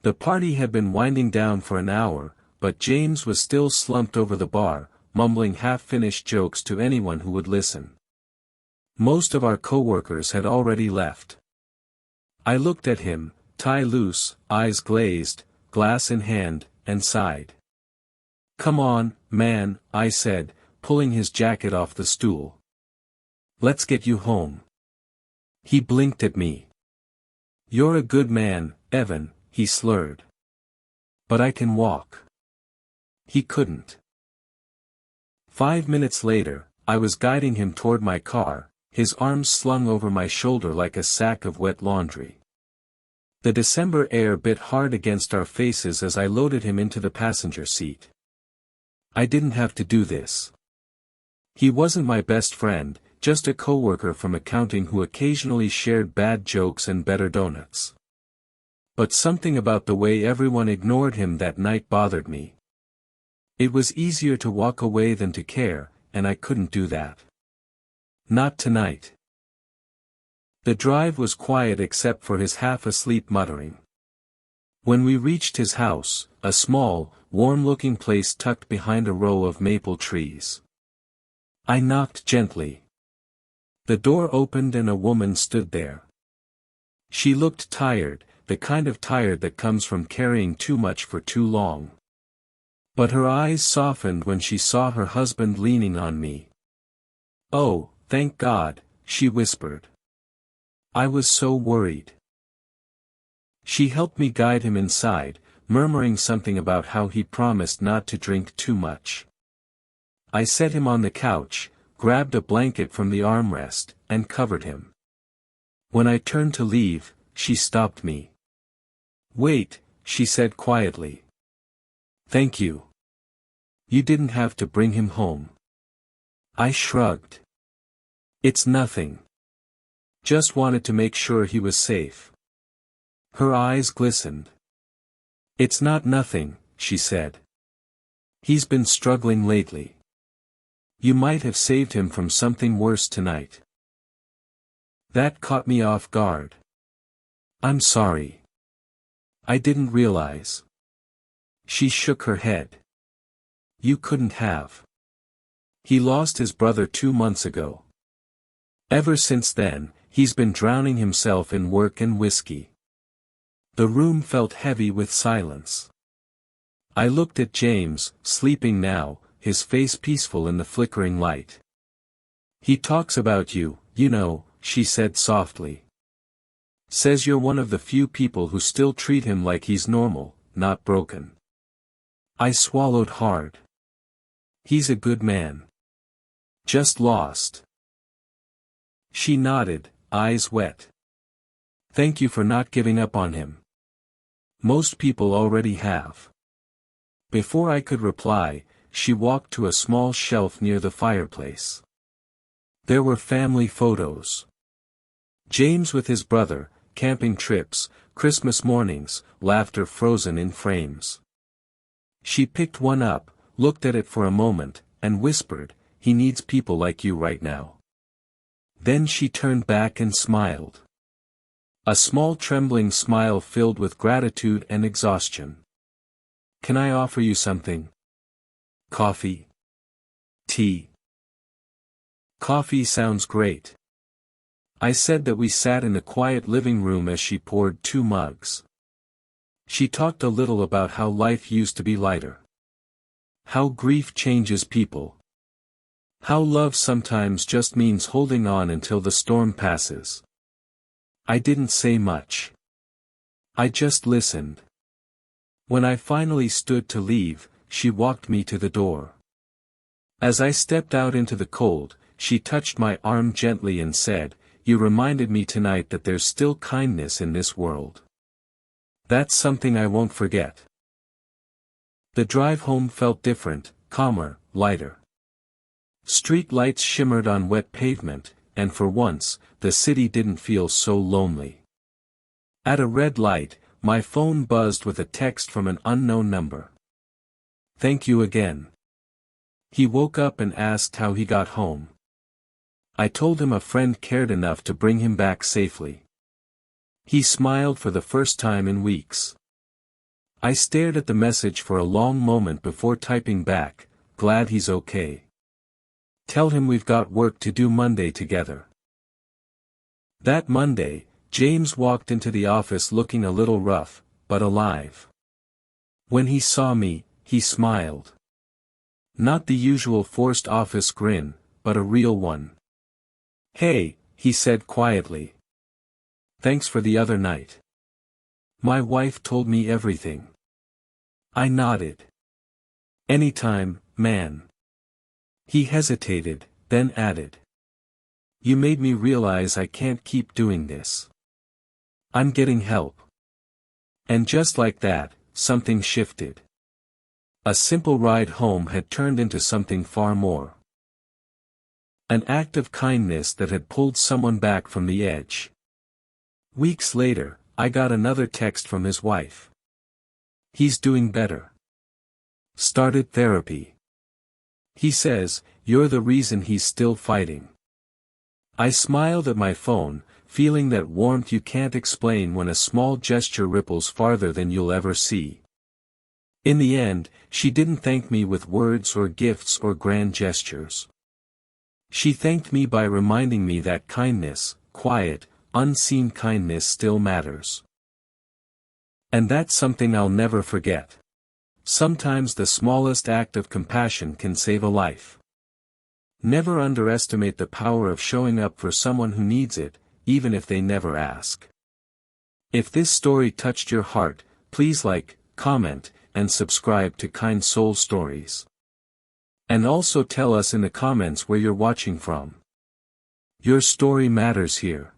The party had been winding down for an hour, but James was still slumped over the bar, mumbling half-finished jokes to anyone who would listen. Most of our coworkers had already left. I looked at him, tie loose, eyes glazed, glass in hand, and sighed. "Come on, man," I said, pulling his jacket off the stool. "Let's get you home." He blinked at me. "You're a good man, Evan," he slurred. "But I can walk." He couldn't. 5 minutes later, I was guiding him toward my car, his arms slung over my shoulder like a sack of wet laundry. The December air bit hard against our faces as I loaded him into the passenger seat. I didn't have to do this. He wasn't my best friend, just a coworker from accounting who occasionally shared bad jokes and better donuts. But something about the way everyone ignored him that night bothered me. It was easier to walk away than to care, and I couldn't do that. Not tonight. The drive was quiet except for his half-asleep muttering. When we reached his house, a small, warm-looking place tucked behind a row of maple trees, I knocked gently. The door opened and a woman stood there. She looked tired, the kind of tired that comes from carrying too much for too long. But her eyes softened when she saw her husband leaning on me. "Oh, thank God," she whispered. I was so worried. She helped me guide him inside, murmuring something about how he promised not to drink too much. I set him on the couch, grabbed a blanket from the armrest, and covered him. When I turned to leave, she stopped me. "Wait," she said quietly. "Thank you. You didn't have to bring him home." I shrugged. "It's nothing. Just wanted to make sure he was safe." Her eyes glistened. "It's not nothing," she said. "He's been struggling lately. You might have saved him from something worse tonight." That caught me off guard. "I'm sorry. I didn't realize." She shook her head. "You couldn't have. He lost his brother 2 months ago. Ever since then, he's been drowning himself in work and whiskey." The room felt heavy with silence. I looked at James, sleeping now, his face peaceful in the flickering light. "He talks about you, you know," she said softly. "Says you're one of the few people who still treat him like he's normal, not broken." I swallowed hard. "He's a good man. Just lost." She nodded, eyes wet. "Thank you for not giving up on him. Most people already have." Before I could reply, she walked to a small shelf near the fireplace. There were family photos. James with his brother, camping trips, Christmas mornings, laughter frozen in frames. She picked one up, looked at it for a moment, and whispered, "He needs people like you right now." Then she turned back and smiled. A small trembling smile filled with gratitude and exhaustion. "Can I offer you something? Coffee? Tea?" "Coffee sounds great." I said that we sat in the quiet living room as she poured 2 mugs. She talked a little about how life used to be lighter. How grief changes people. How love sometimes just means holding on until the storm passes. I didn't say much. I just listened. When I finally stood to leave, she walked me to the door. As I stepped out into the cold, she touched my arm gently and said, "You reminded me tonight that there's still kindness in this world. That's something I won't forget." The drive home felt different, calmer, lighter. Street lights shimmered on wet pavement, and for once, the city didn't feel so lonely. At a red light, my phone buzzed with a text from an unknown number. "Thank you again." He woke up and asked how he got home. I told him a friend cared enough to bring him back safely. He smiled for the first time in weeks. I stared at the message for a long moment before typing back, "Glad he's okay. Tell him we've got work to do Monday together." That Monday, James walked into the office looking a little rough, but alive. When he saw me, he smiled. Not the usual forced office grin, but a real one. "Hey," he said quietly. "Thanks for the other night. My wife told me everything." I nodded. "Anytime, man." He hesitated, then added. "You made me realize I can't keep doing this. I'm getting help." And just like that, something shifted. A simple ride home had turned into something far more. An act of kindness that had pulled someone back from the edge. Weeks later, I got another text from his wife. "He's doing better. Started therapy. He says, you're the reason he's still fighting." I smiled at my phone, feeling that warmth you can't explain when a small gesture ripples farther than you'll ever see. In the end, she didn't thank me with words or gifts or grand gestures. She thanked me by reminding me that kindness, quiet, unseen kindness still matters. And that's something I'll never forget. Sometimes the smallest act of compassion can save a life. Never underestimate the power of showing up for someone who needs it, even if they never ask. If this story touched your heart, please like, comment, and subscribe to Kind Soul Stories. And also tell us in the comments where you're watching from. Your story matters here.